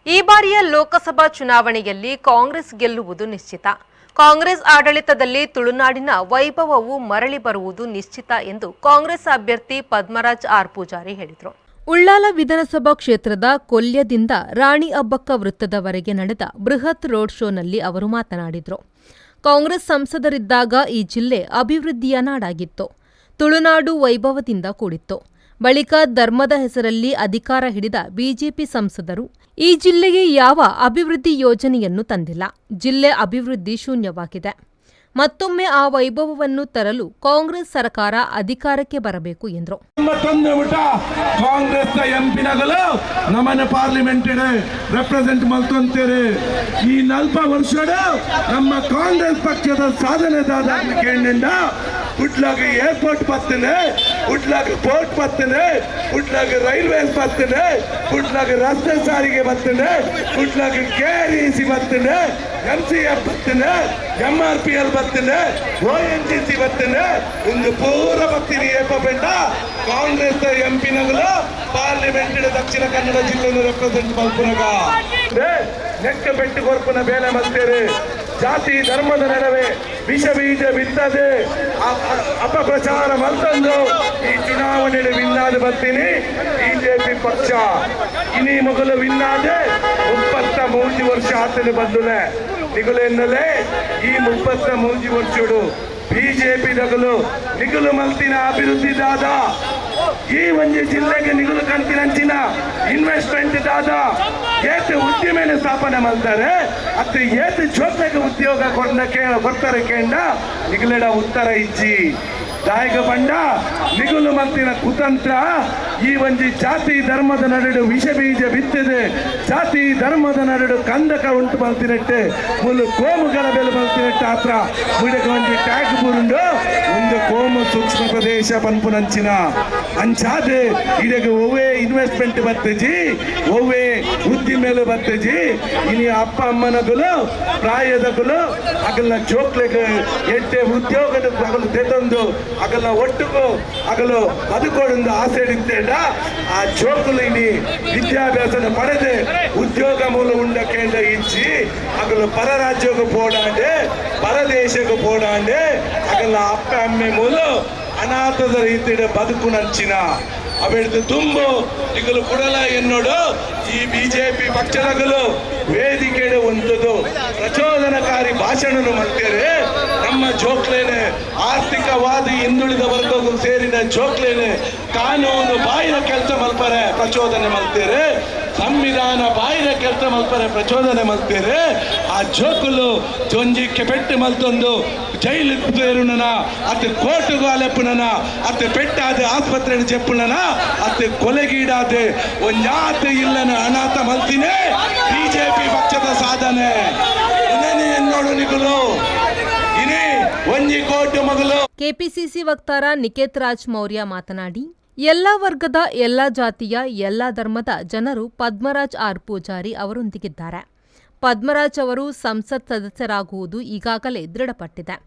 ಈ ಬಾರಿಯ ಲೋಕಸಭಾ ಚುನಾವಣೆಯಲ್ಲಿ ಕಾಂಗ್ರೆಸ್ ಗೆಲ್ಲುವುದು ನಿಶ್ಚಿತ. ಕಾಂಗ್ರೆಸ್ ಆಡಳಿತದಲ್ಲಿ ತುಳುನಾಡಿನ ವೈಭವವು ಮರಳಿ ಬರುವುದು ನಿಶ್ಚಿತ ಎಂದು ಕಾಂಗ್ರೆಸ್ ಅಭ್ಯರ್ಥಿ ಪದ್ಮರಾಜ್ ಆರ್ ಪೂಜಾರಿ ಹೇಳಿದರು. ಉಳ್ಳಾಲ ವಿಧಾನಸಭಾ ಕ್ಷೇತ್ರದ ಕೊಲ್ಯದಿಂದ ರಾಣಿ ಅಬ್ಬಕ್ಕ ವೃತ್ತದವರೆಗೆ ನಡೆದ ಬೃಹತ್ ರೋಡ್ ಶೋನಲ್ಲಿ ಅವರು ಮಾತನಾಡಿದರು. ಕಾಂಗ್ರೆಸ್ ಸಂಸದರಿದ್ದಾಗ ಈ ಜಿಲ್ಲೆ ಅಭಿವೃದ್ಧಿಯ ನಾಡಾಗಿತ್ತು. ತುಳುನಾಡು ವೈಭವದಿಂದ ಕೂಡಿತ್ತು. ಬಳಿಕ ಧರ್ಮದ ಹೆಸರಲ್ಲಿ ಅಧಿಕಾರ ಹಿಡಿದ ಬಿಜೆಪಿ ಸಂಸದರು ಈ ಜಿಲ್ಲೆಗೆ ಯಾವ ಅಭಿವೃದ್ಧಿ ಯೋಜನೆಯನ್ನು ತಂದಿಲ್ಲ. ಜಿಲ್ಲೆ ಅಭಿವೃದ್ಧಿ ಶೂನ್ಯವಾಗಿದೆ. ಮತ್ತೊಮ್ಮೆ ಆ ವೈಭವವನ್ನು ತರಲು ಕಾಂಗ್ರೆಸ್ ಸರ್ಕಾರ ಅಧಿಕಾರಕ್ಕೆ ಬರಬೇಕು ಎಂದರು. ಕಾಂಗ್ರೆಸ್ ಎಂಪಿನಗಳು ನಮ್ಮನ್ನು ಪಾರ್ಲಿಮೆಂಟ್ ರೆಪ್ರೆಸೆಂಟ್ ಮಾಡ್ಕೊಂತಾರೆ. ಈ 40 ವರ್ಷ ನಮ್ಮ ಕಾಂಗ್ರೆಸ್ ಪಕ್ಷದ ಸಾಧನೆ ಕೇಳಿಂದ ಉಡ್ಲಾಗ ಏರ್ಪೋರ್ಟ್ ಬರ್ತೇನೆ, ಉಡ್ಲಾಗ ಪೋರ್ಟ್ ಬರ್ತೇನೆ, ಉಡ್ಲಾಗ ರೈಲ್ವೇಸ್ ಬರ್ತೇನೆ, ಉಡ್ಲಾಗ ರಸ್ತೆ ಸಾರಿಗೆ ಬರ್ತೇನೆ, ಉಡ್ಲಾಗ KREC ಬರ್ತೇನೆ, MCF ಬರ್ತೇನೆ, MRPL ಬರ್ತೇನೆ, ONGC ಬರ್ತೇನೆ. ಒಂದು ಪೂರ ಬರ್ತೀನಿ ಏಪಬೇಡ. ಕಾಂಗ್ರೆಸ್ ಎಂಪಿನಗಳು ಪಾರ್ಲಿಮೆಂಟ್ ದಕ್ಷಿಣ ಕನ್ನಡ ಜಿಲ್ಲೆಯನ್ನು ರೆಪ್ರೆಸೆಂಟ್ ಮಾಡ್ಕೊಳಗ ನೆಕ್ಕ ಬೆಟ್ಟು ಕೊರ್ಪನ ಬೇಲೆ ಮಾಡ್ತೇವೆ. ಜಾತಿ ಧರ್ಮದ ನಡುವೆ ವಿಷ ಬೀಜ ಬಿತ್ತದೆ, ಅಪಪ್ರಚಾರ ಮತ್ತೊಂದು ಈ ಚುನಾವಣೆಯಲ್ಲಿ ವಿನ್ನಾದ ಬರ್ತೀನಿ. ಬಿಜೆಪಿ ಪಕ್ಷ ಇನಿ ಮೊದಲು ವಿನ್ನಾದೆ 33 ವರ್ಷ ಆತನು ಬಂದುಲೆ ನಿಗುಲೆನ್ನಲೇ ಈ 33 ವರ್ಷಡು ಬಿಜೆಪಿ ನಗಲು ನಿಗುಲು ಮಲ್ತಿನ ಅಭಿವೃದ್ಧಿ ದಾದ ಈ ಒಂದು ಜಿಲ್ಲೆಗೆ ನಿಗುಲು ಕಂತಿನಂಚಿನ ಇನ್ವೆಸ್ಟ್ಮೆಂಟ್ ದಾದ ಏತು ಉದ್ಯಮನ ಸ್ಥಾಪನೆ ಮಾಡ್ತಾರೆ. ಅತ್ತ ಏತು ಜೋತ್ಲೆಗೆ ಉದ್ಯೋಗ ಕೊಡ್ತಾರೆ ಕೇಂದ್ರ ನಿಗುಲೆಡ ಉತ್ತರ ಇಜ್ಜಿ ದಾಯಕ ಬಂಡ ನಿಗುಲು ಮಂತಿನ ಕುತಂತ್ರ ಈ ಒಂದು ಜಾತಿ ಧರ್ಮದ ನಡುವೆ ವಿಷ ಬೀಜ ಬಿತ್ತಿದೆ. ಜಾತಿ ಧರ್ಮದ ನಡುವೆ ಕಂದಕ ಉಂಟು ಮಲ್ತಿನಟ್ಟೆ ಮುಲ್ಲು ಕೋಮುಗಳ ಬೆಲೆ ಮಲ್ತಿನಟ್ಟೆ ಆತ್ರ ಮುಡಕ ಒಂದು ಟ್ಯಾಗ್ ಬುರುಂಡು ಒಂದು ಕೋಮು ಸೂಕ್ಷ್ಮ ಪ್ರದೇಶ ಪನ್ಪುನಂಚಿನ ಅಂಚಾದೆ ಇದಕ್ಕೆ ಒವ್ವೇ ಇನ್ವೆಸ್ಟ್ಮೆಂಟ್ ಬರ್ತಜಿ, ಒವ್ವೇ ಉದ್ದಿಮೆಲು ಬರ್ತಜಿ. ಇನಿ ಅಪ್ಪ ಅಮ್ಮನಗಳು ಪ್ರಾಯದಗಳು ಅಗಲ ಜೋಕ್ಲೆಗೆ ಎಡ್ಡೆ ಉದ್ಯೋಗದ ಅಗಲು ತೆತ್ತೊಂದು ಅಗಲ ಒಟ್ಟಿಗೂ ಅಗಲು ಬದುಕೋಡೊಂದು ಆಸೆ ಇಡ್ತೇಡ. ಆ ಜೋಕುಲು ಇನಿ ವಿದ್ಯಾಭ್ಯಾಸ ಪಡೆದೆ ಉದ್ಯೋಗ ಮೂಲ ಉಂಡ ಕೇಂದ್ರ ಇಚ್ಚಿ ಅಗಲು ಪರ ರಾಜ್ಯಕ್ಕೂ ಪೋಡಾಂಡೆ, ಪರದೇಶಕ್ಕೂ ಪೋಡಾಂಡೆ ಅಗಲ ಅಪ್ಪ ಅಮ್ಮೆ ಮೂಲ ಅನಾಥದ ರೀತಿಯ ಬದುಕು ನಂಚಿನ ಅವೆಡ್ದು ತುಂಬು ಈಗಲು ಕೊಡಲ ಎನ್ನೋಡು ಈ ಬಿಜೆಪಿ ಪಕ್ಷದಗಳು ವೇದಿಕೆ ಒಂದದು ಪ್ರಚೋದನಕಾರಿ ಭಾಷಣ ಮಾಡ್ತಾರೆ. ನಮ್ಮ ಜೋಕ್ಲೇನೆ ಆರ್ಥಿಕವಾದಿ ಹಿಂದುಳಿದ ವರ್ಗಕ್ಕೂ ಸೇರಿದ ಜೋಕ್ಲೇನೆ ಕಾನೂನು ಬಾಯಿನ ಕೆಲಸ ಮಲ್ಪರೆ ಪ್ರಚೋದನೆ ಮಾಡ್ತಾರೆ, ಸಂವಿಧಾನ ಬಾಯಿನ ಕೆಲಸ ಮಲ್ಪರೆ ಪ್ರಚೋದನೆ ಮಾಡ್ತಾರೆ. ಆ ಜೋಕುಲು ಜೊಂಜಿಕ್ಕೆ ಪೆಟ್ಟು ಮಲ್ತೊಂದು ಜೈಲು ಸೇರುನನ ಅತ್ತೆ ಕೋರ್టుಗೂ ಅಲೆಪ್ಪುನನ ಅತ್ತೆ ಪೆಟ್ಟಾದ ಆಸ್ಪತ್ರೆ ಚೆಪ್ಪುನನ ಅತ್ತೆ ಕೊಲೆಗೀಡಾದೆ ಒಂದಾತೆ ಇಲ್ಲನ ಅನಾಥ ಮಲ್ತಿನೇ ಬಿಜೆಪಿ ಪಕ್ಷದ ಸಾಧನೆ ಇದೇನೆ ಎನ್ನೋಡು ನಿಗುಲು ಇನೇ ಒಂಜಿ ಕೋಟಿ ಮಗಲು. ಕೆಪಿಸಿಸಿ ವಕ್ತಾರ ನಿಕೇತ್ ರಾಜ್ ಮೌರ್ಯ ಮಾತನಾಡಿ, ಎಲ್ಲ ವರ್ಗದ, ಎಲ್ಲ ಜಾತಿಯ, ಎಲ್ಲ ಧರ್ಮದ ಜನರು ಪದ್ಮರಾಜ್ ಆರ್ ಪೂಜಾರಿ ಅವರೊಂದಿಗಿದ್ದಾರೆ. ಪದ್ಮರಾಜ್ ಅವರು ಸಂಸತ್ ಸದಸ್ಯರಾಗುವುದು ಈಗಾಗಲೇ ದೃಢಪಟ್ಟಿದೆ.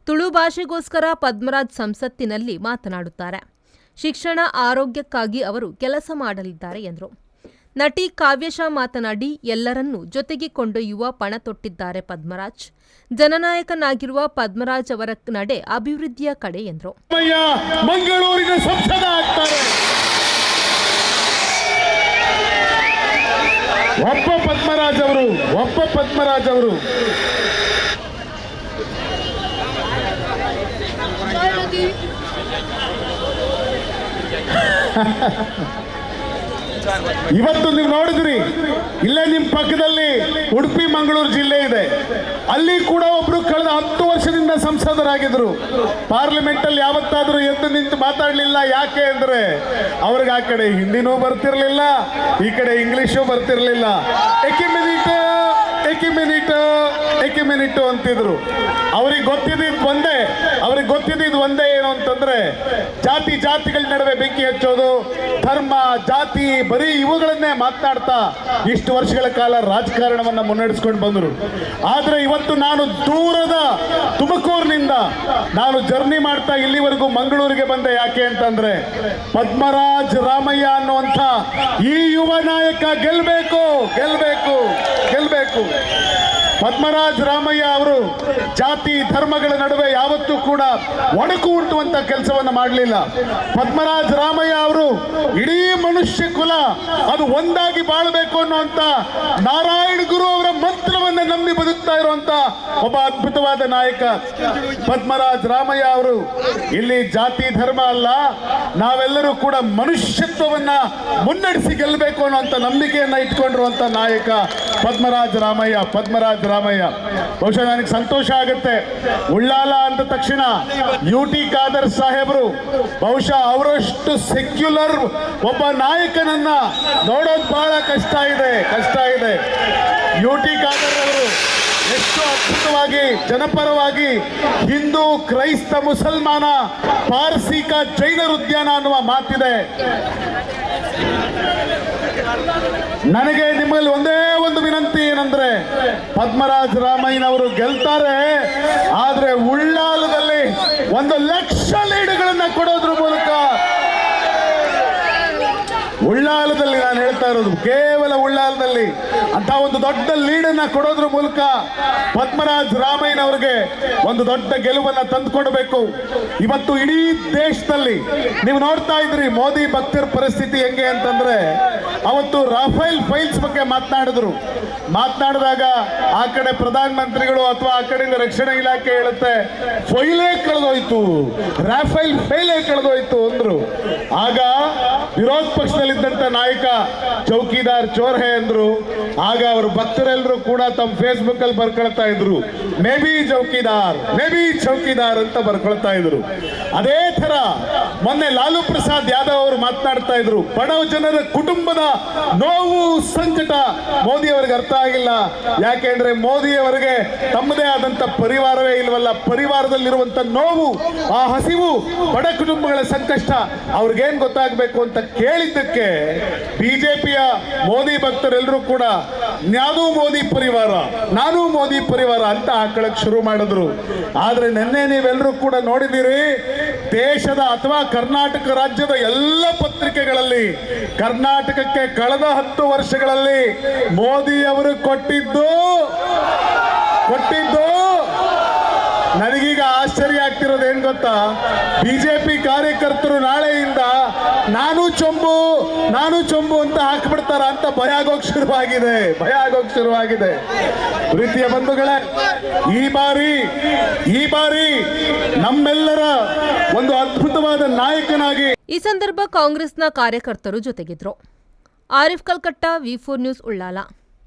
ತುಳು ಭಾಷೆಗೋಸ್ಕರ ಪದ್ಮರಾಜ್ ಸಂಸತ್ತಿನಲ್ಲಿ ಮಾತನಾಡುತ್ತಾರೆ. ಶಿಕ್ಷಣ, ಆರೋಗ್ಯಕ್ಕಾಗಿ ಅವರು ಕೆಲಸ ಮಾಡಲಿದ್ದಾರೆ ಎಂದರು. ನಟಿ ಕಾವ್ಯಶಾ ಮಾತನಾಡಿ, ಎಲ್ಲರನ್ನೂ ಜೊತೆಗೆ ಕೊಂಡೊಯ್ಯುವ ಪಣ ತೊಟ್ಟಿದ್ದಾರೆ ಪದ್ಮರಾಜ್. ಜನನಾಯಕನಾಗಿರುವ ಪದ್ಮರಾಜ್ ಅವರ ನಡೆ ಅಭಿವೃದ್ಧಿಯ ಕಡೆ ಎಂದರು. ಮಂಗಳೂರಿನ ಸಂಸದ ಆಗ್ತಾರೆ. ಒಬ್ಬ ಪದ್ಮರಾಜ್ ಅವರು ಇವತ್ತು ನೀವು ನೋಡಿದ್ರಿ, ಇಲ್ಲೇ ನಿಮ್ಮ ಪಕ್ಕದಲ್ಲಿ ಉಡುಪಿ ಮಂಗಳೂರು ಜಿಲ್ಲೆ ಇದೆ. ಅಲ್ಲಿ ಕೂಡ ಒಬ್ರು ಕಳೆದ 10 ವರ್ಷದಿಂದ ಸಂಸದರಾಗಿದ್ರು. ಪಾರ್ಲಿಮೆಂಟ್ ಅಲ್ಲಿ ಯಾವತ್ತಾದ್ರೂ ಎದ್ದು ನಿಂತು ಮಾತಾಡ್ಲಿಲ್ಲ. ಯಾಕೆ ಅಂದ್ರೆ ಅವ್ರಿಗೆ ಆ ಕಡೆ ಹಿಂದಿನೂ ಬರ್ತಿರ್ಲಿಲ್ಲ, ಈ ಕಡೆ ಇಂಗ್ಲಿಷು ಬರ್ತಿರ್ಲಿಲ್ಲ. ಏಕೆ ಮಿನಿಟ್ ಅಂತಿದ್ರು. ಅವ್ರಿಗೆ ಗೊತ್ತಿದ್ದು ಒಂದೇ ಏನು ಅಂತಂದ್ರೆ ಜಾತಿಗಳ ನಡುವೆ ಬೆಂಕಿ ಹಚ್ಚೋದು, ಧರ್ಮ, ಜಾತಿ, ಬರೀ ಇವುಗಳನ್ನೇ ಮಾತನಾಡ್ತಾ ಇಷ್ಟು ವರ್ಷಗಳ ಕಾಲ ರಾಜಕಾರಣವನ್ನ ಮುನ್ನಡೆಸ್ಕೊಂಡು ಬಂದರು. ಆದ್ರೆ ಇವತ್ತು ನಾನು ದೂರದ ತುಮಕೂರಿನಿಂದ ನಾನು ಜರ್ನಿ ಮಾಡ್ತಾ ಇಲ್ಲಿವರೆಗೂ ಮಂಗಳೂರಿಗೆ ಬಂದೆ. ಯಾಕೆ ಅಂತಂದ್ರೆ ಪದ್ಮರಾಜ್ ರಾಮಯ್ಯ ಅನ್ನುವಂಥ ಈ ಯುವ ನಾಯಕ ಗೆಲ್ಬೇಕು. ಪದ್ಮರಾಜ ರಾಮಯ್ಯ ಅವರು ಜಾತಿ ಧರ್ಮಗಳ ನಡುವೆ ಯಾವತ್ತೂ ಕೂಡ ಒಡಕು ಹುಟ್ಟುವಂತ ಕೆಲಸವನ್ನ ಮಾಡಲಿಲ್ಲ. ಪದ್ಮರಾಜ ರಾಮಯ್ಯ ಅವರು ಇಡೀ ಮನುಷ್ಯ ಕುಲ ಅದು ಒಂದಾಗಿ ಬಾಳಬೇಕು ಅನ್ನುವಂತ ನಾರಾಯಣ ಗುರು ಅವರ ಮಂತ್ರವನ್ನ ನಂಬಿ ಬದುಕ್ತಾ ಇರುವಂತ ಒಬ್ಬ ಅದ್ಭುತವಾದ ನಾಯಕ ಪದ್ಮರಾಜ ರಾಮಯ್ಯ ಅವರು. ಇಲ್ಲಿ ಜಾತಿ ಧರ್ಮ ಅಲ್ಲ, ನಾವೆಲ್ಲರೂ ಕೂಡ ಮನುಷ್ಯತ್ವವನ್ನ ಮುನ್ನಡೆಸಿ ಗೆಲ್ಲಬೇಕು ಅನ್ನುವಂತ ನಂಬಿಕೆಯನ್ನ ಇಟ್ಕೊಂಡಿರುವಂತ ನಾಯಕ ಪದ್ಮರಾಜ ರಾಮಯ್ಯ. ಬಹುಶಃ ನನಗೆ ಸಂತೋಷ ಆಗುತ್ತೆ, ಉಳ್ಳಾಲ ಅಂದ ತಕ್ಷಣ UT ಖಾದರ್ ಸಾಹೇಬರು ಬಹುಶಃ ಅವರಷ್ಟು ಸೆಕ್ಯುಲರ್ ಒಬ್ಬ ನಾಯಕನನ್ನ ನೋಡೋದು ಬಹಳ ಕಷ್ಟ ಇದೆ. UT ಖಾದರ್ ಅವರು ಎಷ್ಟು ಅದ್ಭುತವಾಗಿ ಜನಪರವಾಗಿ ಹಿಂದೂ ಕ್ರೈಸ್ತ ಮುಸಲ್ಮಾನ ಪಾರಸೀಕ ಜೈನರ ಉದ್ಯಾನ ಅನ್ನುವ ಮಾತಿದೆ. ನನಗೆ ನಿಮ್ಮಲ್ಲಿ ಒಂದೇ ಒಂದು ವಿನಂತಿ ಏನಂದ್ರೆ, ಪದ್ಮರಾಜ ರಾಮಯ್ಯನವರು ಗೆಲ್ತಾರೆ, ಆದ್ರೆ ಉಳ್ಳಾಲದಲ್ಲಿ 1,00,000 ಲೀಡ್ಗಳನ್ನ ಕೊಡೋದ್ರ ಮೂಲಕ, ಉಳ್ಳಾಲದಲ್ಲಿ ನಾನು ಹೇಳ್ತಾ ಇರೋದು ಕೇವಲ ಉಳ್ಳಾಲದಲ್ಲಿ ಅಂತ ಒಂದು ದೊಡ್ಡ ಲೀಡನ್ನ ಕೊಡೋದ್ರ ಮೂಲಕ ಪದ್ಮರಾಜ ರಾಮಯ್ಯನವರಿಗೆ ಒಂದು ದೊಡ್ಡ ಗೆಲುವನ್ನ ತಂದುಕೊಡಬೇಕು. ಇವತ್ತು ಇಡೀ ದೇಶದಲ್ಲಿ ನೀವು ನೋಡ್ತಾ ಇದ್ರಿ ಮೋದಿ ಭಕ್ತರ ಪರಿಸ್ಥಿತಿ ಹೆಂಗೆ ಅಂತಂದ್ರೆ, ಅವತ್ತು ರಾಫೇಲ್ ಫೈಲ್ಸ್ ಬಗ್ಗೆ ಮಾತನಾಡಿದಾಗ ಆ ಕಡೆ ಪ್ರಧಾನ ಮಂತ್ರಿಗಳು ಅಥವಾ ಆ ಕಡೆಯಿಂದ ರಕ್ಷಣಾ ಇಲಾಖೆ ಹೇಳುತ್ತೆ ಫೈಲೇ ಕಳೆದೋಯ್ತು, ರಾಫೇಲ್ ಫೈಲೇ ಕಳೆದೋಯ್ತು ಅಂದ್ರು. ಆಗ ವಿರೋಧ ಪಕ್ಷದಲ್ಲಿದ್ದಂತ ನಾಯಕ ಚೌಕಿದಾರ್ ಚೋರ್ ಹೇ ಅಂದ್ರು. ಆಗ ಅವರು ಭಕ್ತರೆಲ್ಲರೂ ಕೂಡ ತಮ್ಮ ಫೇಸ್ಬುಕ್ ಅಲ್ಲಿ ಬರ್ಕೊಳ್ತಾ ಇದ್ರು, ಮೇ ಬಿ ಚೌಕಿದಾರ್ ಅಂತ ಬರ್ಕೊಳ್ತಾ ಇದ್ರು. ಅದೇ ತರ ಮೊನ್ನೆ ಲಾಲು ಪ್ರಸಾದ್ ಯಾದವ್ ಅವರು ಮಾತನಾಡ್ತಾ ಇದ್ರು, ಬಡವ ಜನರ ಕುಟುಂಬದ ನೋವು ಸಂಕಟ ಮೋದಿ ಅವರಿಗೆ ಅರ್ಥ ಆಗಿಲ್ಲ. ಯಾಕೆಂದ್ರೆ ಮೋದಿ ಅವರಿಗೆ ತಮ್ಮದೇ ಆದಂತ ಪರಿವಾರವೇ ಇಲ್ವಲ್ಲ. ಪರಿವಾರದಲ್ಲಿರುವಂತ ನೋವು, ಆ ಹಸಿವು, ಬಡ ಕುಟುಂಬಗಳ ಸಂಕಷ್ಟ ಅವ್ರಿಗೇನ್ ಗೊತ್ತಾಗಬೇಕು ಅಂತ ಕೇಳಿದ್ದಕ್ಕೆ ಬಿಜೆಪಿಯ ಮೋದಿ ಭಕ್ತರೆಲ್ಲರೂ ಕೂಡ ನಾನು ಮೋದಿ ಪರಿವಾರ ಅಂತ ಹಾಕಳಕ್ ಶುರು ಮಾಡಿದ್ರು. ಆದ್ರೆ ನಿನ್ನೆ ನೀವೆಲ್ಲರೂ ಕೂಡ ನೋಡಿದಿರಿ, ದೇಶದ ಅಥವಾ ಕರ್ನಾಟಕ ರಾಜ್ಯದ ಎಲ್ಲ ಪತ್ರಿಕೆಗಳಲ್ಲಿ ಕರ್ನಾಟಕಕ್ಕೆ ಕಳೆದ 10 ವರ್ಷಗಳಲ್ಲಿ ಮೋದಿ ಅವರು ಕೊಟ್ಟಿದ್ದು ನನಗೀಗ ಆಶ್ಚರ್ಯ ಆಗ್ತಿರೋದು ಏನ್ ಗೊತ್ತಾ, ಬಿಜೆಪಿ ಕಾರ್ಯಕರ್ತರು ನಾಳೆಯಿಂದ ನಾನು ಚೊಂಬು ಅಂತ ಹಾಕ್ಬಿಡ್ತಾರ ಅಂತ ಭಯ ಆಗೋಕ್ ಶುರುವಾಗಿದೆ. ಪ್ರೀತಿಯ ಬಂಧುಗಳೇ, ಈ ಬಾರಿ ನಮ್ಮೆಲ್ಲರ ಒಂದು ಅದ್ಭುತವಾದ ನಾಯಕನಾಗಿ ಈ ಸಂದರ್ಭ ಕಾಂಗ್ರೆಸ್ನ ಕಾರ್ಯಕರ್ತರು ಜೊತೆಗಿದ್ರು. Arif Kalkatta, V4 news, Ullal.